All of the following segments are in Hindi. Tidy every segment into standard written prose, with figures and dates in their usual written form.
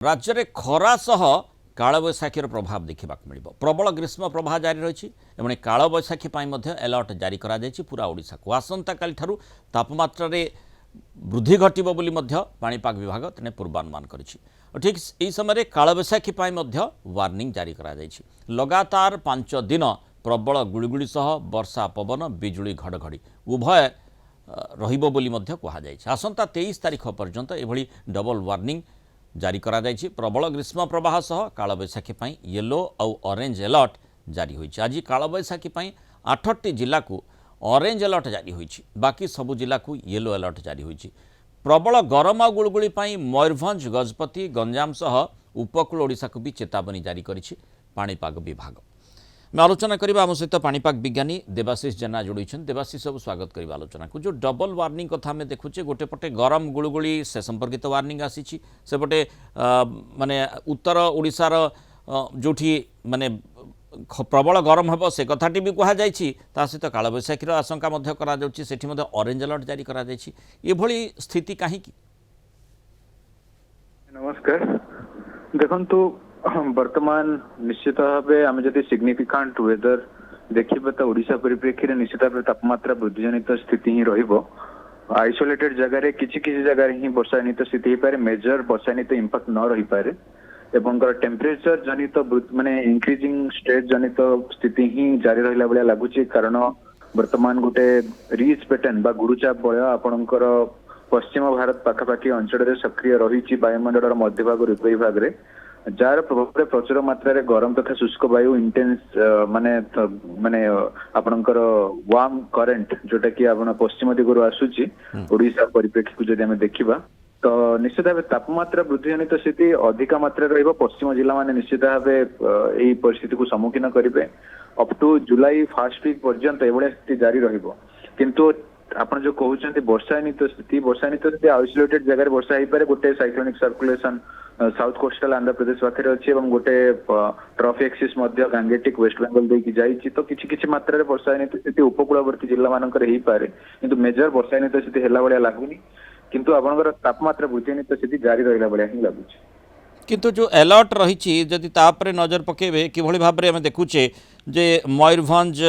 राज्य में खरा सह कालबैशाखीर प्रभाव देखा मिल प्रबल ग्रीष्म प्रवाह जारी रही एवं कालबैशाखी अलर्ट जारी कर पूरा ओडिशा को आसंता काली ठारू तापमात्रा वृद्धि घटब बोली पाणीपाग विभाग तेने पूर्वानुमान करिछि। ठीक यही समय कालबैशाखी वार्निंग जारी करा जाइछि। लगातार 5 दिन प्रबल गुड़गुड़ी सह वर्षा पवन बिजुली घड़घड़ी उभय रहिबो बोली कहुଯାଇଛି। आसंता 23 तारिख पर्यंत एभली डबल वार्निंग जारी करा जाइछि। प्रबल ग्रीष्म प्रवाह सह कालबैशाखी येलो और ऑरेंज अलर्ट जारी होइछि। आज कालबैशाखी 8टी जिला को ऑरेंज अलर्ट जारी होइछि, बाकी सबु जिला को येलो अलर्ट जारी होइछि। प्रबल गरम और गुळगुळी मयूरभंज गजपति गंजाम सह उपकूल ओडिशा को भी चेतावनी जारी करिछि पाणीपाग विभाग। मैं आलोचना करबा आम सहित पाणीपाग विज्ञानी देवाशीष जेना जोड़ी। देवाशीष सब स्वागत करबा आलोचना को। जो डबल वार्निंग कथा आम देखुचे गोटे पटे गरम गुळगुळी से संपर्कित वार्निंग आसी सेपटे माने उत्तर ओडिशार जोठी माने प्रबल गरम हे से कथाटी भी कहुई। सहित कालबैशाखीर आशंका ऑरेंज अलर्ट जारी करा स्थिति कहीं। नमस्कार देखंतु वर्तमान निश्चित भाव आम जब सिग्निफिकांट वेदर देखिए तो ओडिशा परिप्रेक्षी निश्चित भाव तापमात्रा वृद्धि जनित स्थिति ही रहिबो। आइसोलेटेड जगह किसी जगह ही वर्षा जनित स्थिति हो पारे, मेजर वर्षा जनित इंपैक्ट न रही पारे एवं टेम्परेचर जनित माने इंक्रीजिंग स्टेट जनित स्थिति ही जारी रहिला बेले लागुची। कारण वर्तमान गोटे रिच पैटर्न बा गुरुचाप बलय आपणकर पश्चिम भारत पाखापाखि अंचल सक्रिय रही वायुमंडल मध्यभाग ऋतु विभाग रे, जार प्रभाव प्रचुर मात्रा रे गरम तथा शुष्क वायु इंटेंस माने माने आपणकर वार्म करेंट जोटा कि आपण पश्चिम दिगरु आसुची ओडिशा परिप्रेक्षी को जदि हमें देखिबा तो निश्चित भाव तापमात्रा वृद्धि जनित स्थिति अधिक मात्रा रहिबो। पश्चिम जिला माने निश्चित भाव यही परिस्थिति को सम्मुखीन करिवे। Up to July first week पर्यंत एभले स्थिति जारी रहिबो। किंतु आपण जो कहउछन्ती वर्षा जनित स्थिति आइसोलेटेड जगह रे वर्षा हेई पारे। गोटे cyclonic circulation south coastal Andhra Pradesh पाखे अच्छी और गोटे trough axis Gangetic West Bengal देकी जाइछि। तो किछि मात्रा रे वर्षा जनित स्थिति उपकूलवर्ती जिला मानकर हेई पारे, किंतु मेजर वर्षा जनित स्थिति हेला बळिया लागुनी। किंतु आपनकर तापमात्रा वृद्धि जनित स्थिति जारी रहिला बळिया ही लागुछि। किंतु जो अलर्ट रही जदि तापरे नजर पकेबे किभଳି भाबरे हम देखुचे जे मयूरभंज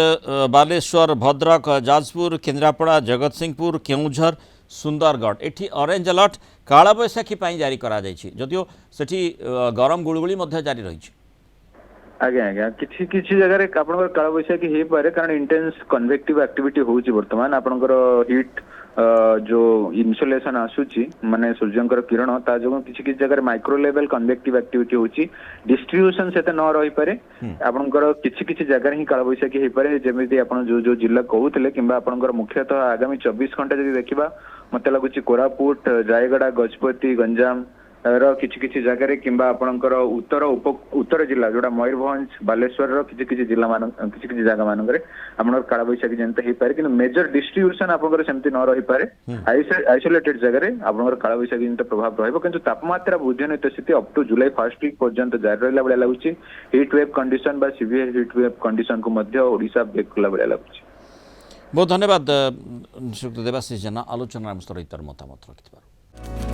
बालेश्वर भद्रक जाजपुर केन्द्रापड़ा जगतसिंहपुर केउझर सुंदरगढ़ एठी ऑरेंज अलर्ट कालबैशाखी जारी करा जाइछि। जदियो सेठी गरम गुळगुळी जारी रही। आज्ञा आज्ञा किसी जगह आपनकर कालबैशाखी हे पारे, कारण इंटेंस कन्वेक्टिव एक्टिविटी होउची। वर्तमान आपनकर हीट जो इन्सुलेशन आसुची माने सूर्यंकर किरण ता जो किसी जगह माइक्रो लेवल कन्वेक्टिव एक्टिविटी होउची। डिस्ट्रीब्यूशन सेते न रही पारे। आपनकर किसी जगह ही कालबैशाखी हे पारे, जेमिति आपण जो जिला कहउतले किंबा आपनकर मुख्यतः आगामी 24 घंटा जदि देखिबा मते लागुची कोरापुट रायगड़ा गजपति गंजाम किसी जगह किंबा आपणकर उत्तर जिला जोड़ा मयूरभंज बालेश्वर किसी जिला किसी जगह मानक आप कालबैशाखी जनित हो पारे, कि मेजर डिस्ट्रीब्यूशन आपंकर सेमती न रही पारे। आइसोलेटेड जगह आपंकर कालबैशाखी जनित प्रभाव रहिबो। किंतु तापमात्रा वृद्धि जनित स्थिति up to July first week पर्यंत जारी रहिला बेले लागुची। हीट वेव कंडीशन बा सीवियर हीट वेव कंडीशन को मध्य ओडिशा ब्रेक कला बेले लागुची। बहुत धन्यवाद श्री देवाशीष जेना आलोचना मतामत रखिथिबार।